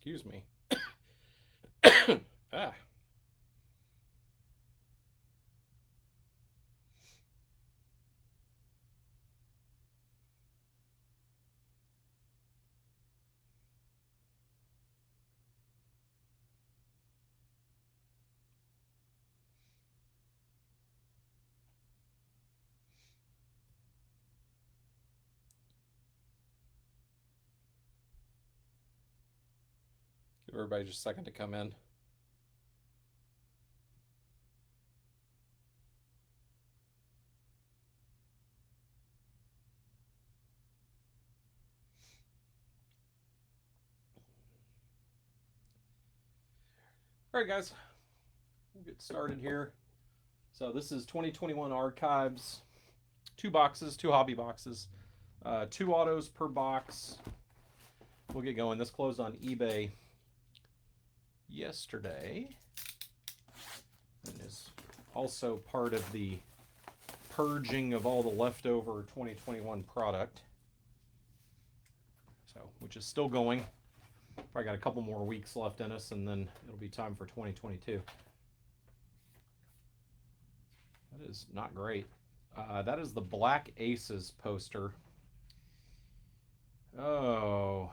Excuse me. Ah. Give everybody just a second to come in. All right, guys, we'll get started here. So this is 2021 archives. 2 boxes, 2 hobby boxes, 2 autos per box. We'll get going. This closed on eBay yesterday and is also part of the purging of all the leftover 2021 product. So, which is still going. Probably got a couple more weeks left in us, and then it'll be time for 2022. That is not great. That is the Black Aces poster. Oh.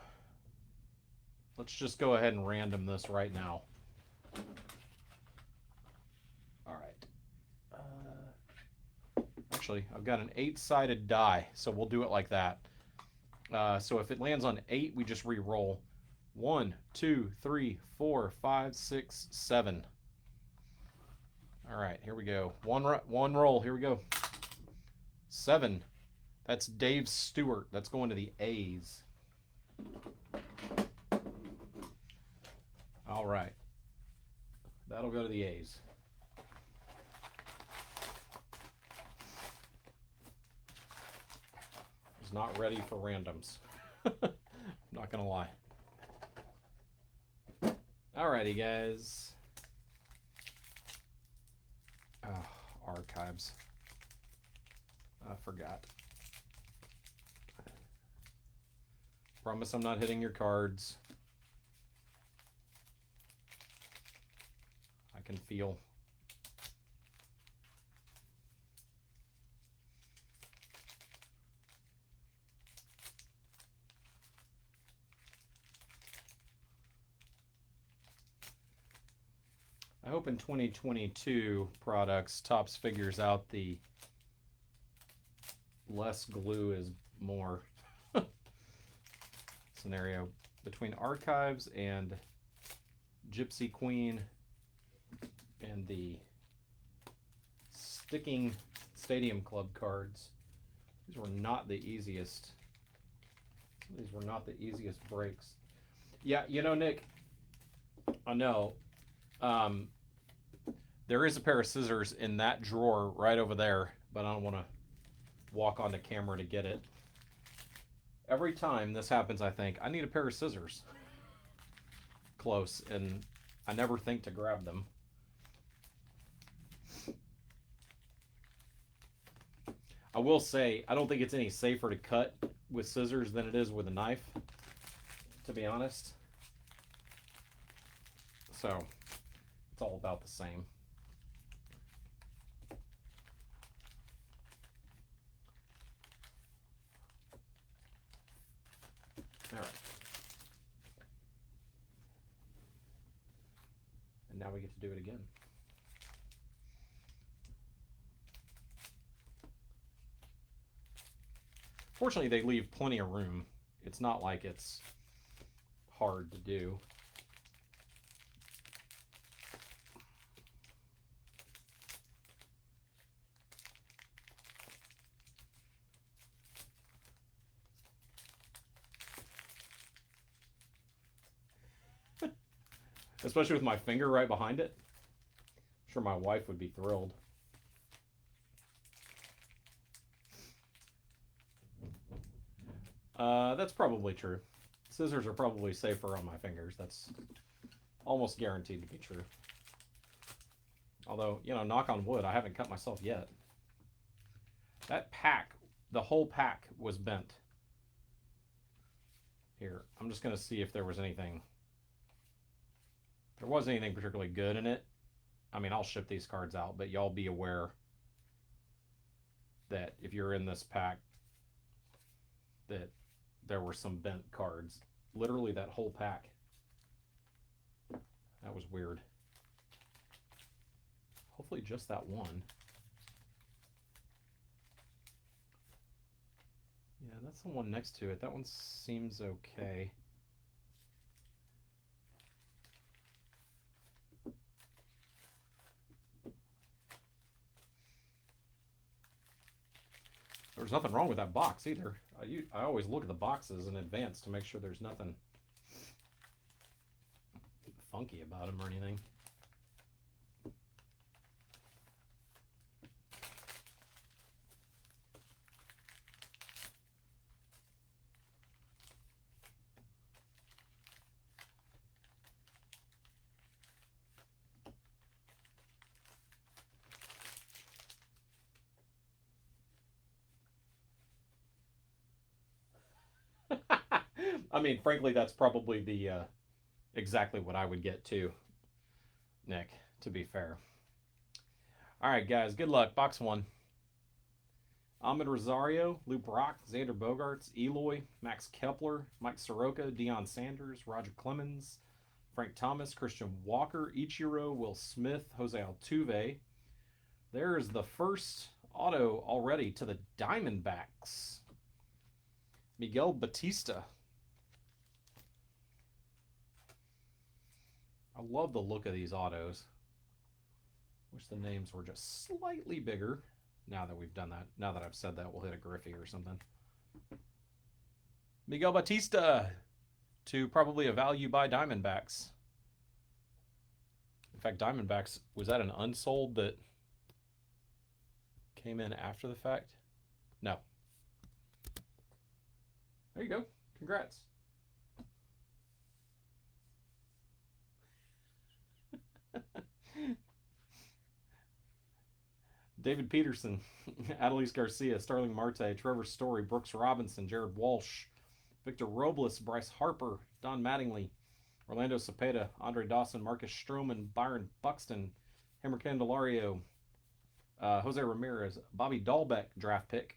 Let's just go ahead and random this right now. All right. Actually, I've got an 8-sided die, so we'll do it like that. So if it lands on 8, we just re-roll. 1, 2, 3, 4, 5, 6, 7. All right, here we go. One roll. Here we go. 7. That's Dave Stewart. That's going to the A's. All right. That'll go to the A's. He's not ready for randoms. I'm not going to lie. Alrighty, guys. Oh, archives. I forgot. Promise I'm not hitting your cards. I can feel. I hope in 2022 products, Topps figures out the less glue is more scenario between archives and Gypsy Queen and the sticking Stadium Club cards. These were not the easiest. These were not the easiest breaks. Yeah, you know, Nick, I know. There is a pair of scissors in that drawer right over there, but I don't want to walk onto camera to get it. Every time this happens, I think, I need a pair of scissors close, and I never think to grab them. I will say, I don't think it's any safer to cut with scissors than it is with a knife, to be honest. So, it's all about the same. All right. And now we get to do it again. Fortunately, they leave plenty of room. It's not like it's hard to do. Especially with my finger right behind it. I'm sure my wife would be thrilled. That's probably true. Scissors are probably safer on my fingers. That's almost guaranteed to be true. Although, you know, knock on wood, I haven't cut myself yet. That pack, the whole pack was bent. Here, I'm just going to see if there was anything There wasn't anything particularly good in it. I mean, I'll ship these cards out, but y'all be aware that if you're in this pack, that there were some bent cards. Literally that whole pack. That was weird. Hopefully just that one. Yeah, that's the one next to it. That one seems okay. There's nothing wrong with that box either. I always look at the boxes in advance to make sure there's nothing funky about them or anything. I mean, frankly, that's probably the exactly what I would get too, Nick, to be fair. All right, guys, good luck. Box one. Ahmed Rosario, Lou Brock, Xander Bogaerts, Eloy, Max Kepler, Mike Soroka, Deion Sanders, Roger Clemens, Frank Thomas, Christian Walker, Ichiro, Will Smith, Jose Altuve. There's the first auto already to the Diamondbacks. Miguel Batista. I love the look of these autos. Wish the names were just slightly bigger. Now that we've done that, now that I've said that, we'll hit a Griffey or something. Miguel Batista to probably a value by Diamondbacks. In fact, Diamondbacks, was that an unsold that came in after the fact? No. There you go. Congrats. David Peterson, Adolis Garcia, Starling Marte, Trevor Story, Brooks Robinson, Jared Walsh, Victor Robles, Bryce Harper, Don Mattingly, Orlando Cepeda, Andre Dawson, Marcus Stroman, Byron Buxton, Hammer Candelario, Jose Ramirez, Bobby Dahlbeck, draft pick,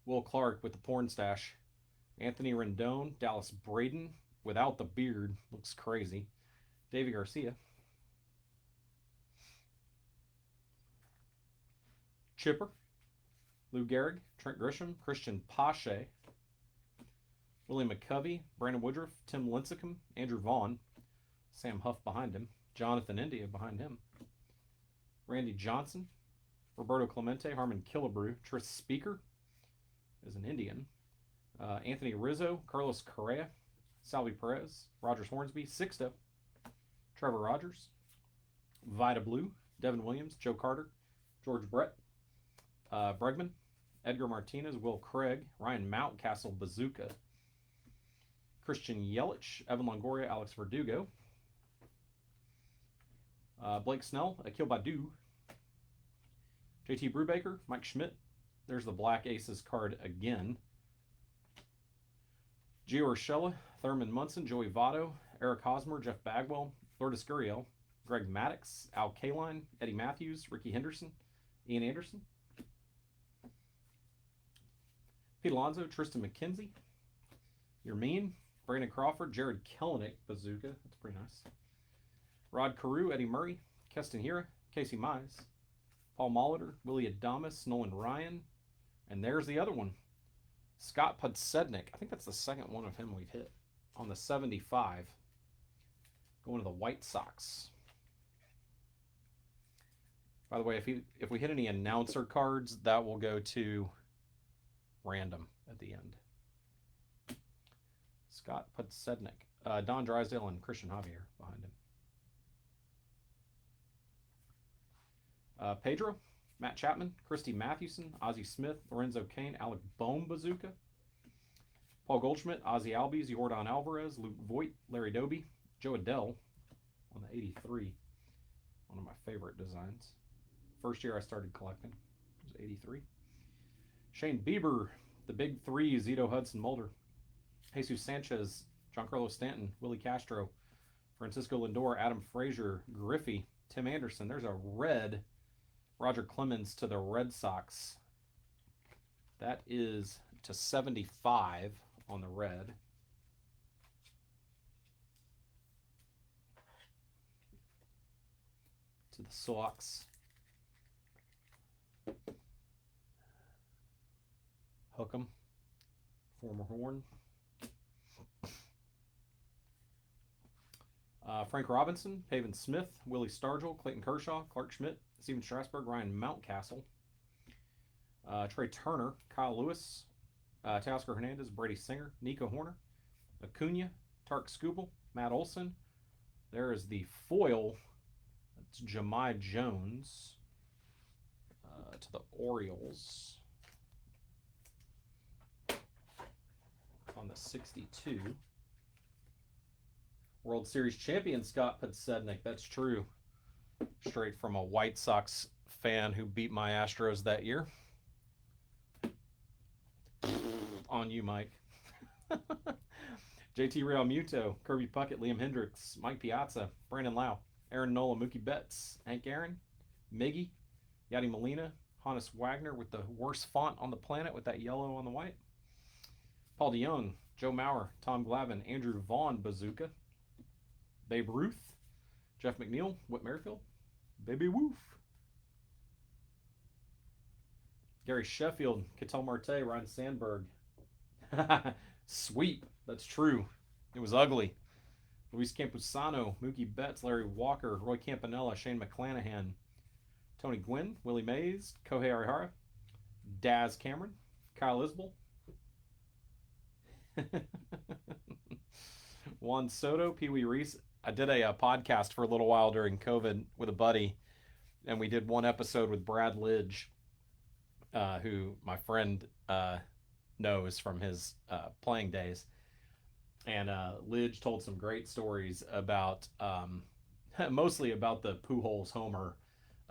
Will Clark with the porn stash, Anthony Rendon, Dallas Braden without the beard, looks crazy, David Garcia, Chipper, Lou Gehrig, Trent Grisham, Christian Pache, William McCovey, Brandon Woodruff, Tim Lincecum, Andrew Vaughn, Sam Huff behind him, Jonathan India behind him, Randy Johnson, Roberto Clemente, Harmon Killebrew, Tris Speaker is an Indian, Anthony Rizzo, Carlos Correa, Salvi Perez, Rogers Hornsby, Sixto, Trevor Rogers, Vida Blue, Devin Williams, Joe Carter, George Brett, Bregman, Edgar Martinez, Will Craig, Ryan Mountcastle, Bazooka, Christian Yelich, Evan Longoria, Alex Verdugo, Blake Snell, Akil Badu, JT Brubaker, Mike Schmidt. There's the Black Aces card again. Gio Urshela, Thurman Munson, Joey Votto, Eric Hosmer, Jeff Bagwell, Lourdes Gurriel, Greg Maddux, Al Kaline, Eddie Matthews, Ricky Henderson, Ian Anderson, Pete Alonso, Tristan McKenzie, Yermine, Brandon Crawford, Jared Kelenic, Bazooka. That's pretty nice. Rod Carew, Eddie Murray, Keston Hira, Casey Mize, Paul Molitor, Willie Adames, Nolan Ryan, and there's the other one, Scott Podsednik. I think that's the second one of him we've hit on the 75. Going to the White Sox. By the way, if we hit any announcer cards, that will go to random at the end. Scott Podsednik, Don Drysdale, and Christian Javier behind him. Pedro, Matt Chapman, Christy Mathewson, Ozzie Smith, Lorenzo Cain, Alec Bohm, Bazooka, Paul Goldschmidt, Ozzie Albies, Yordan Alvarez, Luke Voigt, Larry Doby, Joe Adell on the 83. One of my favorite designs. First year I started collecting was 83. Shane Bieber, the big three, Zito Hudson Mulder, Jesus Sanchez, Giancarlo Stanton, Willie Castro, Francisco Lindor, Adam Frazier, Griffey, Tim Anderson. There's a red Roger Clemens to the Red Sox. That is to 75 on the red. To the Sox. Hookem, former Horn. Frank Robinson, Pavin Smith, Willie Stargell, Clayton Kershaw, Clark Schmidt, Steven Strasburg, Ryan Mountcastle, Trey Turner, Kyle Lewis, Teoscar Hernandez, Brady Singer, Nico Horner, Acuna, Tark Skubal, Matt Olson. There is the foil. That's Jahmai Jones to the Orioles on the 62. World Series champion Scott Podsednik. That's true. Straight from a White Sox fan who beat my Astros that year. On you, Mike. JT Realmuto, Kirby Puckett, Liam Hendricks, Mike Piazza, Brandon Lau, Aaron Nola, Mookie Betts, Hank Aaron, Miggy, Yadi Molina, Honus Wagner with the worst font on the planet with that yellow on the white. Paul DeYoung, Joe Mauer, Tom Glavine, Andrew Vaughn, Bazooka, Babe Ruth, Jeff McNeil, Whit Merrifield, Baby Woof, Gary Sheffield, Ketel Marte, Ryan Sandberg. Sweep, that's true. It was ugly. Luis Campusano, Mookie Betts, Larry Walker, Roy Campanella, Shane McClanahan, Tony Gwynn, Willie Mays, Kohei Arihara, Daz Cameron, Kyle Isbell, Juan Soto, Pee Wee Reese. I did a podcast for a little while during COVID with a buddy, and we did one episode with Brad Lidge, who my friend knows from his playing days. And Lidge told some great stories about, mostly about the Pujols homer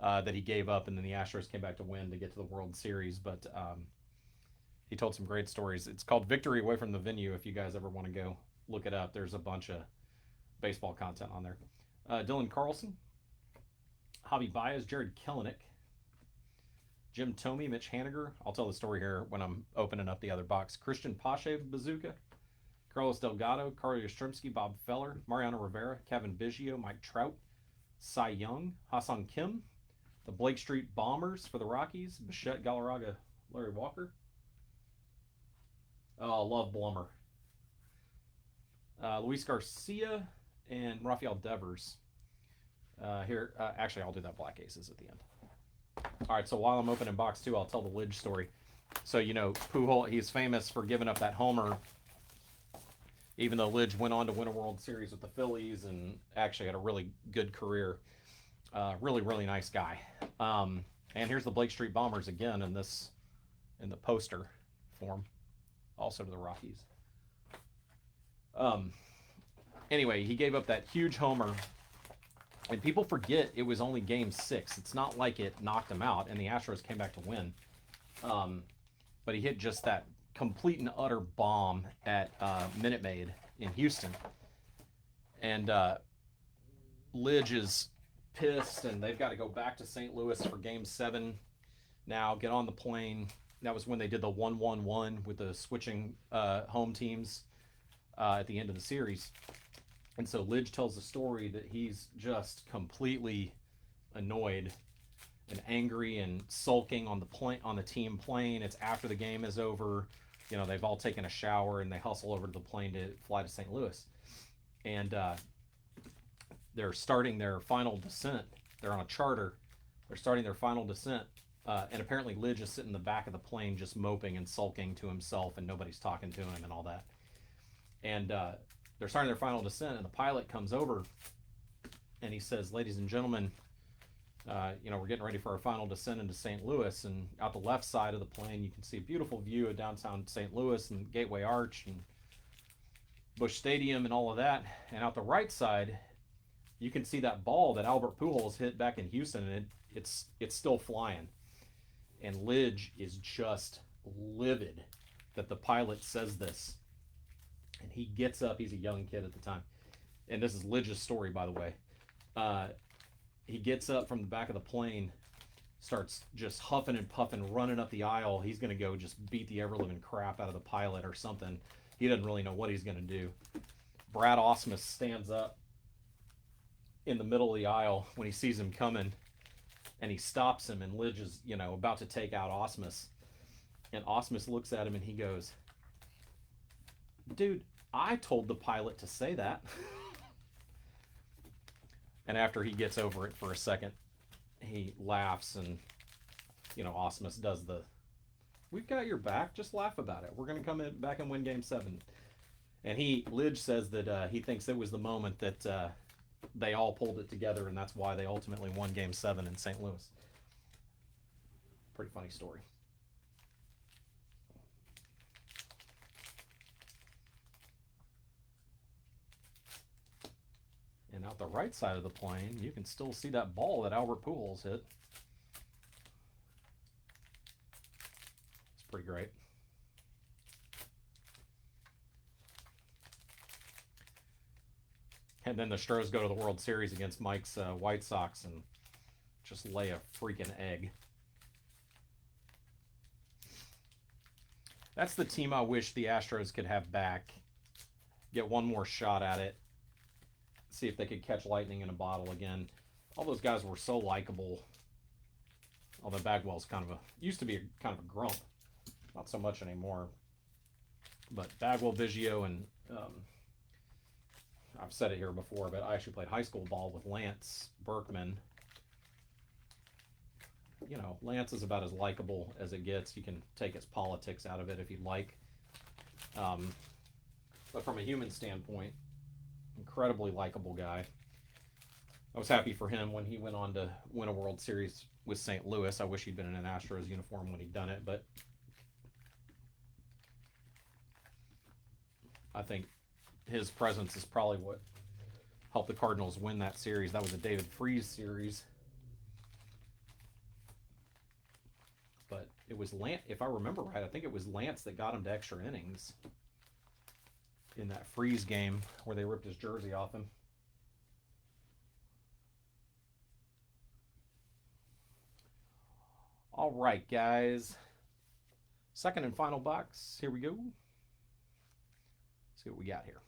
that he gave up, and then the Astros came back to win to get to the World Series. But he told some great stories. It's called Victory Away from the Venue. If you guys ever want to go look it up, there's a bunch of baseball content on there. Dylan Carlson, Javi Baez, Jared Kelenic, Jim Thome, Mitch Haniger. I'll tell the story here when I'm opening up the other box. Christian Pache, Bazooka, Carlos Delgado, Carlos Yastrzemski, Bob Feller, Mariano Rivera, Kevin Biggio, Mike Trout, Cy Young, Hassan Kim, the Blake Street Bombers for the Rockies, Bichette Galarraga, Larry Walker. Oh, love Blummer. Luis Garcia and Rafael Devers. Actually, I'll do that Black Aces at the end. All right, so while I'm opening box 2, I'll tell the Lidge story. So, you know, Pujol, he's famous for giving up that homer, even though Lidge went on to win a World Series with the Phillies and actually had a really good career. Really, really nice guy. And here's the Blake Street Bombers again in the poster form, also to the Rockies. Anyway, he gave up that huge homer, and people forget it was only game 6. It's not like it knocked him out, and the Astros came back to win. But he hit just that complete and utter bomb at Minute Maid in Houston. And Lidge is pissed, and they've got to go back to St. Louis for game 7 now, get on the plane. That was when they did the 1-1-1 with the switching home teams at the end of the series. And so Lidge tells the story that he's just completely annoyed and angry and sulking on the team plane. It's after the game is over. You know, they've all taken a shower and they hustle over to the plane to fly to St. Louis. And they're starting their final descent. They're on a charter. They're starting their final descent. And apparently Lidge is sitting in the back of the plane just moping and sulking to himself, and nobody's talking to him and all that. And they're starting their final descent, and the pilot comes over and he says, "Ladies and gentlemen, we're getting ready for our final descent into St. Louis." And out the left side of the plane, you can see a beautiful view of downtown St. Louis and Gateway Arch and Busch Stadium and all of that. And out the right side, you can see that ball that Albert Pujols hit back in Houston, and it's still flying. And Lidge is just livid that the pilot says this. And he gets up, he's a young kid at the time, and this is Lidge's story, by the way. Uh, he gets up from the back of the plane, starts just huffing and puffing, running up the aisle. He's going to go just beat the ever living crap out of the pilot or something. He doesn't really know what he's going to do. Brad Ausmus stands up in the middle of the aisle when he sees him coming, and he stops him, and Lidge is, about to take out Ausmus. And Ausmus looks at him and he goes, "Dude, I told the pilot to say that." And after he gets over it for a second, he laughs, and Ausmus does the, "We've got your back, just laugh about it. We're going to come back and win game 7." And Lidge says that he thinks it was the moment that they all pulled it together, and that's why they ultimately won game 7 in St. Louis. Pretty funny story. And out the right side of the plane, you can still see that ball that Albert Pujols hit. It's pretty great. And then the Stros go to the World Series against Mike's White Sox and just lay a freaking egg. That's the team I wish the Astros could have back. Get one more shot at it. See if they could catch lightning in a bottle again. All those guys were so likable. Although Bagwell's used to be kind of a grump. Not so much anymore. But Bagwell, Biggio, and I've said it here before, but I actually played high school ball with Lance Berkman. Lance is about as likable as it gets. You can take his politics out of it if you'd like. But from a human standpoint, incredibly likable guy. I was happy for him when he went on to win a World Series with St. Louis. I wish he'd been in an Astros uniform when he'd done it, but I think his presence is probably what helped the Cardinals win that series. That was a David Freese series. But it was Lance, if I remember right, I think it was Lance that got him to extra innings in that Freese game where they ripped his jersey off him. All right, guys. Second and final box. Here we go. See what we got here.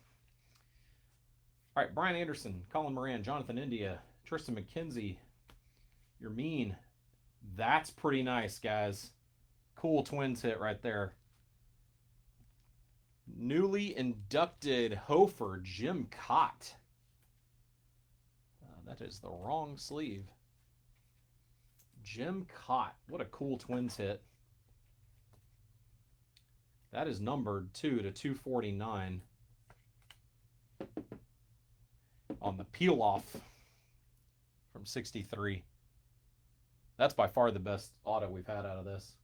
All right, Brian Anderson, Colin Moran, Jonathan India, Tristan McKenzie. You're mean. That's pretty nice, guys. Cool Twins hit right there. Newly inducted Hofer, Jim Cott. That is the wrong sleeve. Jim Cott. What a cool Twins hit. That is numbered 2/249 on the peel-off from 63. That's by far the best auto we've had out of this.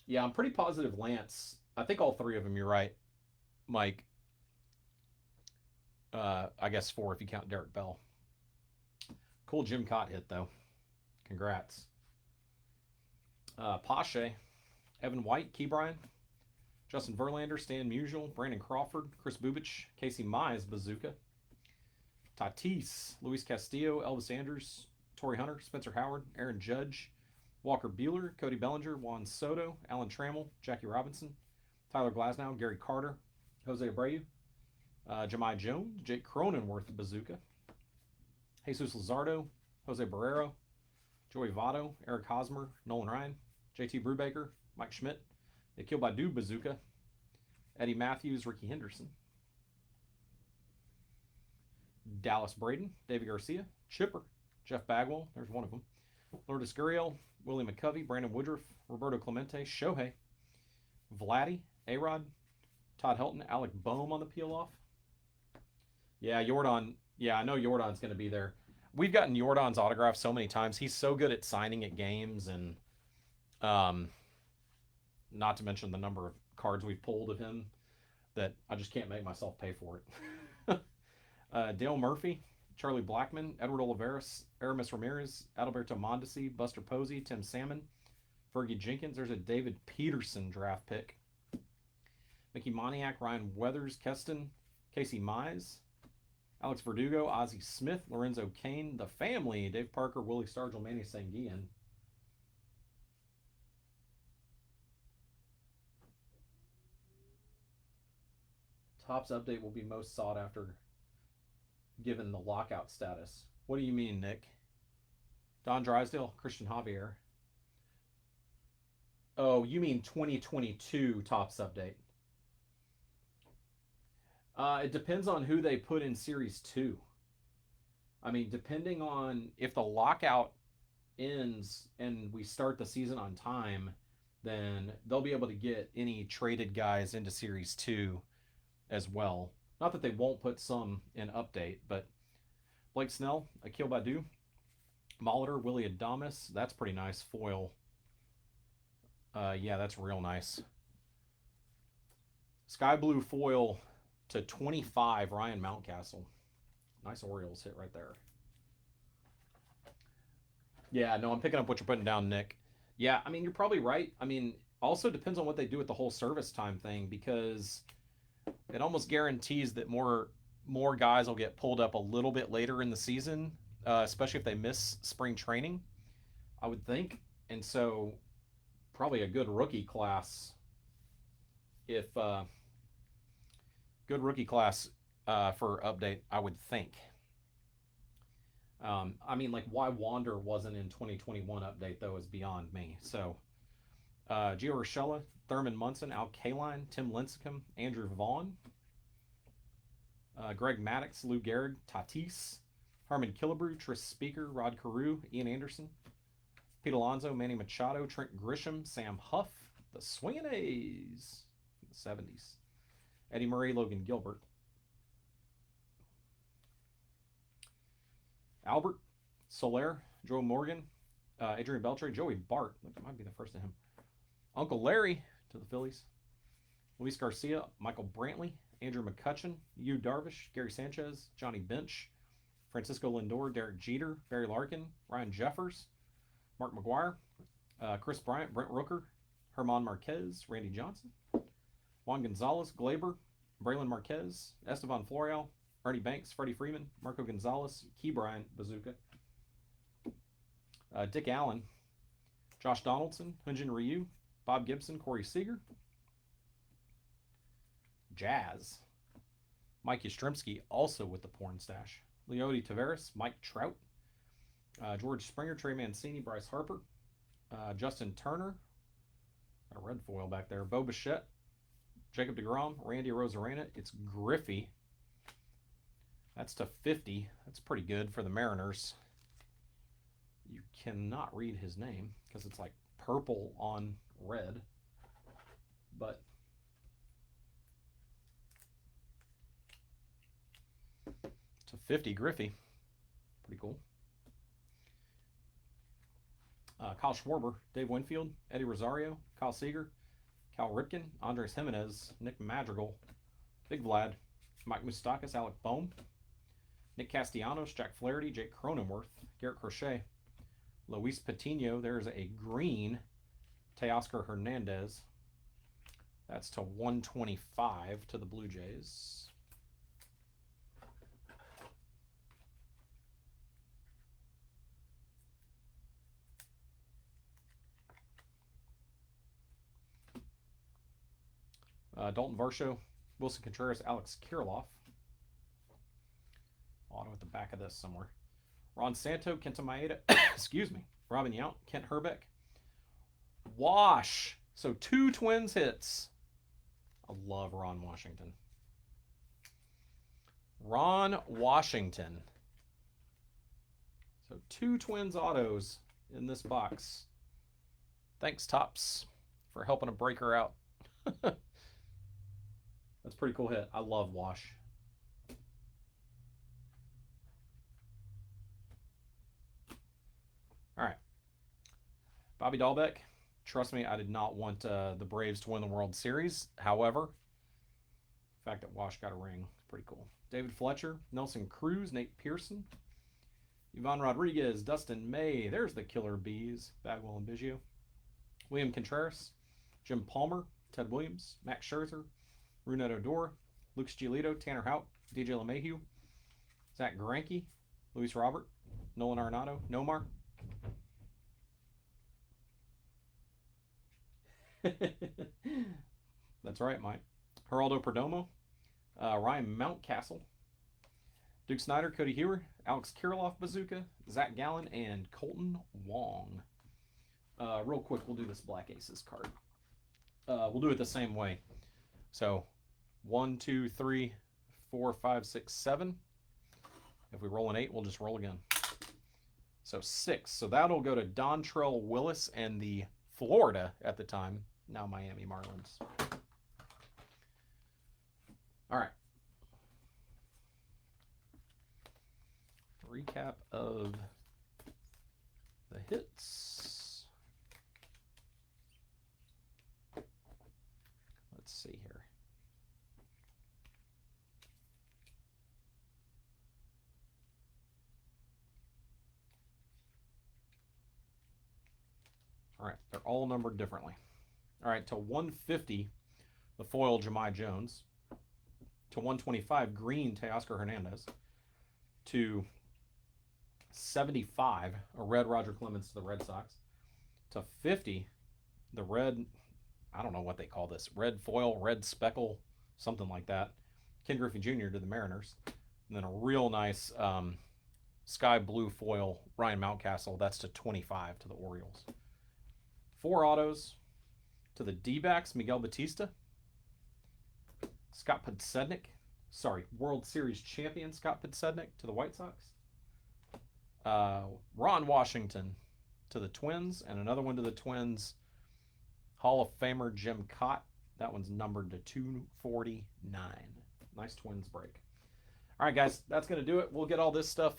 Yeah, I'm pretty positive Lance. I think all 3 of them, you're right, Mike. I guess 4 if you count Derek Bell. Cool Jim Cott hit, though. Congrats. Pache, Evan White, Key Bryan, Justin Verlander, Stan Musial, Brandon Crawford, Chris Bubich, Casey Mize, Bazooka, Tatis, Luis Castillo, Elvis Andrus, Torrey Hunter, Spencer Howard, Aaron Judge, Walker Buehler, Cody Bellinger, Juan Soto, Alan Trammell, Jackie Robinson, Tyler Glasnow, Gary Carter, Jose Abreu, Jahmai Jones, Jake Cronenworth, Bazooka, Jesus Luzardo, Jose Barrero, Joey Votto, Eric Hosmer, Nolan Ryan, JT Brubaker, Mike Schmidt, Nikhil Badu, Bazooka, Eddie Matthews, Ricky Henderson, Dallas Braden, David Garcia, Chipper, Jeff Bagwell, there's one of them, Lourdes Gurriel, Willie McCovey, Brandon Woodruff, Roberto Clemente, Shohei, Vladdy, A-Rod, Todd Helton, Alec Boehm on the peel-off. Yeah, Jordan. Yeah, I know Jordan's going to be there. We've gotten Jordan's autograph so many times. He's so good at signing at games, and not to mention the number of cards we've pulled of him that I just can't make myself pay for it. Dale Murphy, Charlie Blackmon, Edward Olivares, Aramis Ramirez, Adalberto Mondesi, Buster Posey, Tim Salmon, Fergie Jenkins. There's a David Peterson draft pick. Mickey Moniak, Ryan Weathers, Keston, Casey Mize, Alex Verdugo, Ozzie Smith, Lorenzo Kane, the family, Dave Parker, Willie Stargell, Manny Sanguian. Topps update will be most sought after given the lockout status. What do you mean, Nick? Don Drysdale, Christian Javier. Oh, you mean 2022 Topps update? It depends on who they put in Series 2. I mean, depending on if the lockout ends and we start the season on time, then they'll be able to get any traded guys into Series 2 as well. Not that they won't put some in update, but Blake Snell, Akil Badu, Molitor, Willie Adames. That's pretty nice foil. Yeah, that's real nice. Sky blue foil to 25, Ryan Mountcastle. Nice Orioles hit right there. Yeah, no, I'm picking up what you're putting down, Nick. Yeah, I mean, you're probably right. I mean, also depends on what they do with the whole service time thing, because it almost guarantees that more guys will get pulled up a little bit later in the season, especially if they miss spring training, I would think. And so probably a good rookie class if good rookie class for update, I would think. I mean, like, why Wander wasn't in 2021 update, though, is beyond me. So, Gio Urshela, Thurman Munson, Al Kaline, Tim Lincecum, Andrew Vaughn, Greg Maddux, Lou Gehrig, Tatis, Harmon Killebrew, Tris Speaker, Rod Carew, Ian Anderson, Pete Alonso, Manny Machado, Trent Grisham, Sam Huff, the Swingin' A's in the 70s, Eddie Murray, Logan Gilbert, Albert, Soler, Joe Morgan, Adrian Beltre, Joey Bart. I think that might be the first of him. Uncle Larry to the Phillies. Luis Garcia, Michael Brantley, Andrew McCutcheon, Yu Darvish, Gary Sanchez, Johnny Bench, Francisco Lindor, Derek Jeter, Barry Larkin, Ryan Jeffers, Mark McGwire, Chris Bryant, Brent Rooker, Herman Marquez, Randy Johnson, Juan Gonzalez, Glaber, Braylon Marquez, Estevan Florial, Ernie Banks, Freddie Freeman, Marco Gonzalez, Key Bryant, Bazooka, Dick Allen, Josh Donaldson, Hyunjin Ryu, Bob Gibson, Corey Seager, Jazz, Mike Yastrzemski, also with the porn stash, Leody Taveras, Mike Trout, George Springer, Trey Mancini, Bryce Harper, Justin Turner, got a red foil back there, Bo Bichette, Jacob DeGrom, Randy Arozarena. It's Griffey. That's to 50. That's pretty good for the Mariners. You cannot read his name because it's like purple on red. But to 50, Griffey. Pretty cool. Kyle Schwarber, Dave Winfield, Eddie Rosario, Kyle Seager, Cal Ripken, Andres Jimenez, Nick Madrigal, Big Vlad, Mike Moustakas, Alec Bohm, Nick Castellanos, Jack Flaherty, Jake Cronenworth, Garrett Crochet, Luis Patino. There's a green Teoscar Hernandez. That's to 125 to the Blue Jays. Dalton Varsho, Wilson Contreras, Alex Kirilloff. Auto at the back of this somewhere. Ron Santo, Kenta Maeda, excuse me, Robin Yount, Kent Herbeck. Wash. So 2 Twins hits. I love Ron Washington. Ron Washington. So 2 Twins autos in this box. Thanks, Topps, for helping a breaker out. That's a pretty cool hit. I love Wash. All right. Bobby Dahlbeck. Trust me, I did not want the Braves to win the World Series. However, the fact that Wash got a ring is pretty cool. David Fletcher, Nelson Cruz, Nate Pearson, Ivan Rodriguez, Dustin May. There's the Killer Bees. Bagwell and Biggio. William Contreras, Jim Palmer, Ted Williams, Max Scherzer, Rougned Odor, Luke Giolito, Tanner Houck, DJ LeMahieu, Zach Greinke, Luis Robert, Nolan Arenado, Nomar. That's right, Mike. Geraldo Perdomo, Ryan Mountcastle, Duke Snyder, Cody Hewer, Alex Kirilloff Bazooka, Zach Gallen, and Colton Wong. Real quick, we'll do this Black Aces card. We'll do it the same way. So 1, 2, 3, 4, 5, 6, 7. If we roll an 8, we'll just roll again. So 6. So that'll go to Dontrell Willis and the Florida at the time, now Miami Marlins. All right. Recap of the hits. Let's see here. All right, they're all numbered differently. All right, to 150, the foil Jahmai Jones. To 125, green Teoscar Hernandez. To 75, a red Roger Clemens to the Red Sox. To 50, the red, I don't know what they call this, red foil, red speckle, something like that. Ken Griffey Jr. to the Mariners. And then a real nice sky blue foil, Ryan Mountcastle. That's to 25 to the Orioles. 4 autos to the D-backs, Miguel Batista. Scott Podsednik, World Series champion Scott Podsednik to the White Sox. Ron Washington to the Twins, and another one to the Twins, Hall of Famer Jim Cott. That one's numbered to 249. Nice Twins break. All right, guys, that's going to do it. We'll get all this stuff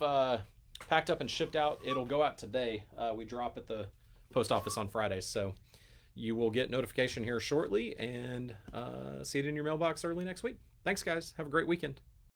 packed up and shipped out. It'll go out today. We drop at the post office on Fridays, so you will get notification here shortly, and see it in your mailbox early next week. Thanks, guys. Have a great weekend.